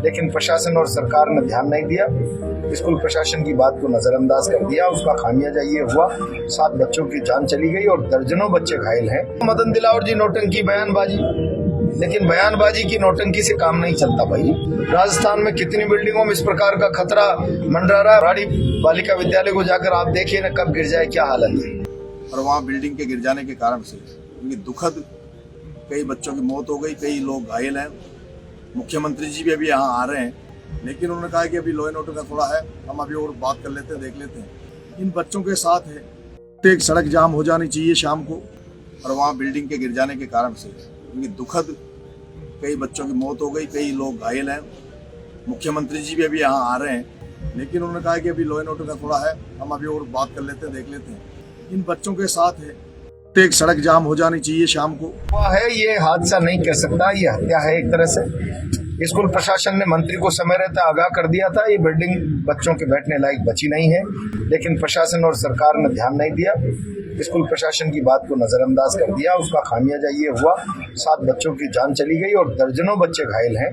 लेकिन प्रशासन और सरकार ने ध्यान नहीं दिया। स्कूल प्रशासन की बात को नजरअंदाज कर दिया। उसका खामियाजा ये हुआ 7 बच्चों की जान चली गई और दर्जनों बच्चे घायल हैं। मदन दिलावर जी नौटंकी बयानबाजी, लेकिन बयानबाजी की नौटंकी से काम नहीं चलता भाई। राजस्थान में कितनी बिल्डिंगों में इस प्रकार का खतरा मंडरा रहा है। राड़ी बालिका विद्यालय को जाकर आप देखिए ना, कब गिर जाए क्या हालत है। और वहाँ बिल्डिंग के गिर जाने के कारण से दुखद कई बच्चों की मौत हो गई, कई लोग घायल हैं। मुख्यमंत्री जी भी अभी यहाँ आ रहे हैं, लेकिन उन्होंने कहा कि अभी लॉ एंड ऑर्डर का थोड़ा है, हम अभी और बात कर लेते हैं, देख लेते हैं। इन बच्चों के साथ है एक सड़क जाम हो जानी चाहिए शाम को, और वहाँ बिल्डिंग के गिर जाने के कारण से दुखद कई बच्चों की मौत हो गई, कई लोग घायल हैं। मुख्यमंत्री जी भी अभी यहाँ आ रहे हैं, लेकिन उन्होंने कहा कि अभी लॉ एंड ऑर्डर का थोड़ा है, हम अभी और बात कर लेते हैं, देख लेते हैं। इन बच्चों के साथ है एक सड़क जाम हो जानी चाहिए शाम को। हुआ है, ये हादसा नहीं कह सकता, ये हत्या है एक तरह से। स्कूल प्रशासन ने मंत्री को समय रहते आगाह कर दिया था, ये बिल्डिंग बच्चों के बैठने लायक बची नहीं है, लेकिन प्रशासन और सरकार ने ध्यान नहीं दिया। स्कूल प्रशासन की बात को नजरअंदाज कर दिया। उसका खामियाजा ये हुआ 7 बच्चों की जान चली गई और दर्जनों बच्चे घायल हैं।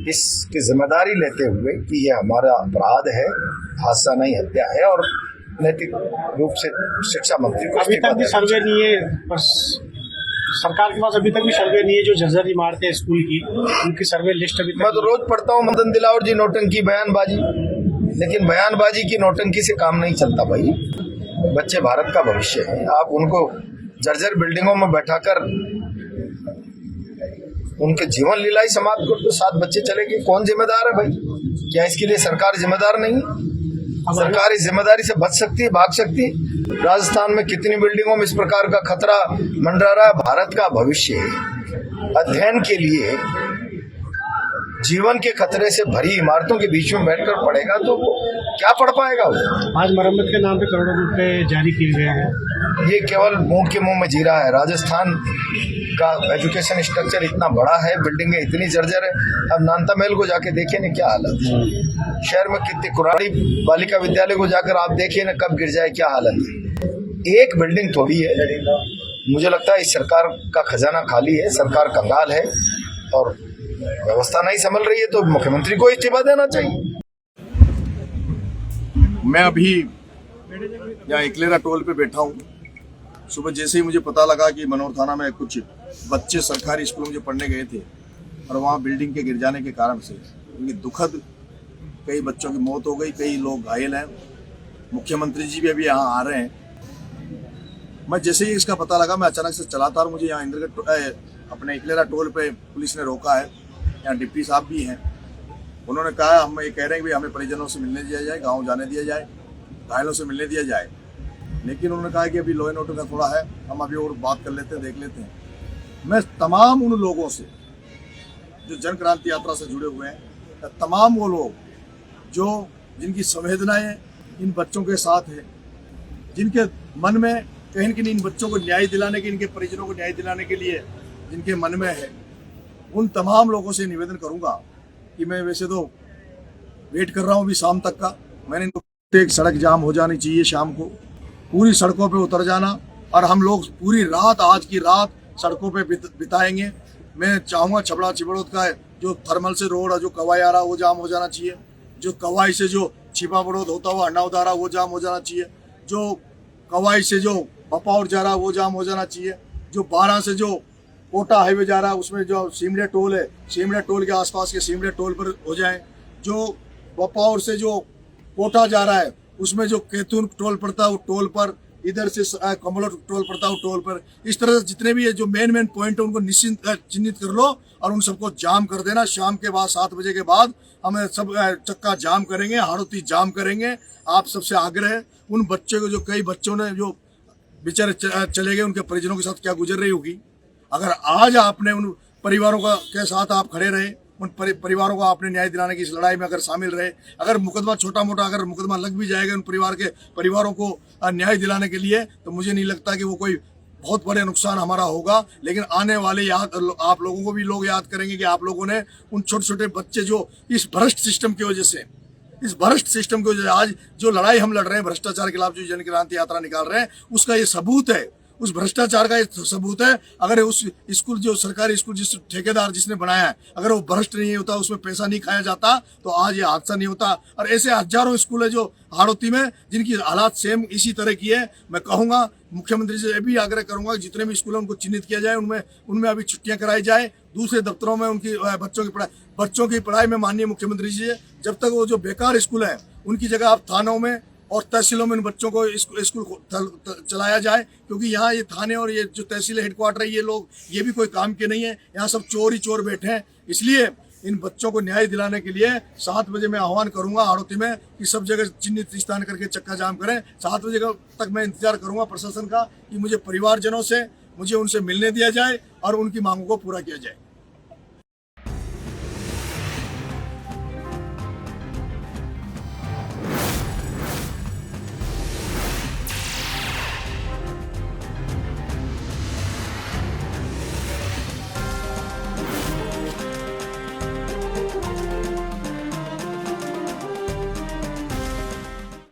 इसकी जिम्मेदारी लेते हुए कि ये हमारा अपराध है, हादसा नहीं हत्या है, और नैतिक रूप से शिक्षा मंत्री को अभी तक भी सर्वे नहीं है, बस सरकार के पास अभी तक भी सर्वे नहीं है। जो जर्जर इमारतें स्कूल की, उनकी सर्वे लिस्ट अभी तक मैं तो रोज पढ़ता हूँ मदन दिलावर जी नौटंकी बयानबाजी, लेकिन बयानबाजी की नौटंकी से काम नहीं चलता भाई। बच्चे भारत का भविष्य है। आप उनको जर्जर बिल्डिंगों में बैठाकर उनके जीवन लीला ही समाप्त कर दो। 7 बच्चे चले गए, कौन जिम्मेदार है भाई? क्या इसके लिए सरकार जिम्मेदार नहीं? सरकार इस जिम्मेदारी से बच सकती है, भाग सकती है? राजस्थान में कितनी बिल्डिंगों में इस प्रकार का खतरा मंडरा रहा है। भारत का भविष्य है। अध्ययन के लिए जीवन के खतरे से भरी इमारतों के बीच में बैठकर पढ़ेगा तो वो क्या पढ़ पाएगा वो? आज मरम्मत के नाम पे करोड़ों रुपए जारी किए गए हैं। ये केवल मुंह के मुंह में जी रहा है। राजस्थान का एजुकेशन स्ट्रक्चर इतना बड़ा है, बिल्डिंगें इतनी जर्जर है। अब नानता महल को जाके देखिए ना क्या हालत है। शहर में कितनी कुराड़ी बालिका विद्यालय को जाकर आप देखिए ना, कब गिर जाए क्या हालत है। एक बिल्डिंग थोड़ी है। मुझे लगता है इस सरकार का खजाना खाली है, सरकार कंगाल है और व्यवस्था नहीं संभल रही है, तो मुख्यमंत्री को इस्तीफा देना चाहिए। मैं अभी यहाँ इकलेरा टोल पे बैठा हूँ। सुबह जैसे ही मुझे पता लगा कि मनोर थाना में कुछ बच्चे सरकारी स्कूल में पढ़ने गए थे और वहाँ बिल्डिंग के गिर जाने के कारण से दुखद कई बच्चों की मौत हो गई, कई लोग घायल हैं। मुख्यमंत्री जी भी अभी यहाँ आ रहे हैं। मैं जैसे ही इसका पता लगा, मैं अचानक से चला था और मुझे यहाँ इंद्रगढ़ अपने इकलेरा टोल पे पुलिस ने रोका है। यहाँ डिप्टी साहब भी हैं। उन्होंने कहा, हम ये कह रहे हैं कि हमें परिजनों से मिलने दिया जाए, गांव जाने दिया जाए, घायलों से मिलने दिया जाए, लेकिन उन्होंने कहा कि अभी लॉ एंड ऑर्डर का थोड़ा है, हम अभी और बात कर लेते हैं, देख लेते हैं। मैं तमाम उन लोगों से जो जन क्रांति यात्रा से जुड़े हुए हैं, तमाम वो लोग जो जिनकी संवेदनाएं इन बच्चों के साथ है, जिनके मन में कहीं न कहीं इन बच्चों को न्याय दिलाने के, इनके परिजनों को न्याय दिलाने के लिए जिनके मन में है, उन तमाम लोगों से निवेदन करूंगा कि मैं वैसे तो वेट कर रहा हूं अभी शाम तक का। मैंने इनको एक सड़क जाम हो जानी चाहिए शाम को, पूरी सड़कों पे उतर जाना, और हम लोग पूरी रात, आज की रात सड़कों पे बिताएंगे। मैं चाहूँगा छबड़ा चिबड़ोद का जो थर्मल से रोड है, जो कवाई आ रहा वो जाम हो जाना चाहिए। जो कवाई से जो छिपा बड़ोद होता हुआ अन्नाउदारा वो जाम हो जाना चाहिए। जो कवाई से जो बपाउर जा रहा वो जाम हो जाना चाहिए। जो 12 से जो कोटा हाईवे जा रहा है उसमें जो सीमड़े टोल है, सीमड़े टोल के आसपास के सीमड़े टोल पर हो जाए। जो बपाउर से जो कोटा जा रहा है उसमें जो कैथून टोल पड़ता है वो टोल पर, इधर से कमलो टोल पड़ता है वो टोल पर। इस तरह से जितने भी जो मेन पॉइंट है उनको चिन्हित कर लो और उन सबको जाम कर देना। शाम के बाद 7 बजे के बाद हमें सब चक्का जाम करेंगे, हाड़ोती जाम करेंगे। आप सबसे आग्रह है, उन बच्चे को, जो कई बच्चों ने जो बेचारे चले गए, उनके परिजनों के साथ क्या गुजर रही होगी। अगर आज आपने उन परिवारों के साथ आप खड़े रहे, उन परिवारों को आपने न्याय दिलाने की इस लड़ाई में अगर शामिल रहे, अगर मुकदमा छोटा मोटा अगर मुकदमा लग भी जाएगा उन परिवारों को न्याय दिलाने के लिए, तो मुझे नहीं लगता कि वो कोई बहुत बड़े नुकसान हमारा होगा। लेकिन आने वाले आप लोगों को भी लोग याद करेंगे कि आप लोगों ने उन छोटे छोटे बच्चे जो इस भ्रष्ट सिस्टम की वजह से, आज जो लड़ाई हम लड़ रहे हैं भ्रष्टाचार के खिलाफ, जो जन क्रांति यात्रा निकाल रहे हैं, उसका ये सबूत है। उस भ्रष्टाचार का एक सबूत है। अगर उस स्कूल, जो सरकारी स्कूल जिस ठेकेदार जिसने बनाया है, अगर वो भ्रष्ट नहीं होता, उसमें पैसा नहीं खाया जाता, तो आज ये हादसा नहीं होता। और ऐसे हजारों स्कूल है जो हाड़ौती में, जिनकी हालात सेम इसी तरह की है। मैं कहूँगा, मुख्यमंत्री से भी आग्रह करूंगा, जितने भी स्कूल हैं उनको चिन्हित किया जाए, उनमें अभी छुट्टियां कराई जाए, दूसरे दफ्तरों में उनकी बच्चों की पढ़ाई में माननीय मुख्यमंत्री जी, जब तक वो जो बेकार स्कूल है उनकी जगह आप थानों में और तहसीलों में उन बच्चों को स्कूल चलाया जाए। क्योंकि यहाँ ये थाने और ये जो तहसील हेडक्वार्टर है, ये भी कोई काम के नहीं है। यहाँ सब चोर ही चोर बैठे हैं। इसलिए इन बच्चों को न्याय दिलाने के लिए 7 बजे मैं आह्वान करूंगा हाड़ौती में कि सब जगह चिन्हित स्थान करके चक्का जाम करें। 7 बजे तक मैं इंतजार करूंगा प्रशासन का कि मुझे परिवारजनों से, मुझे उनसे मिलने दिया जाए और उनकी मांगों को पूरा किया जाए।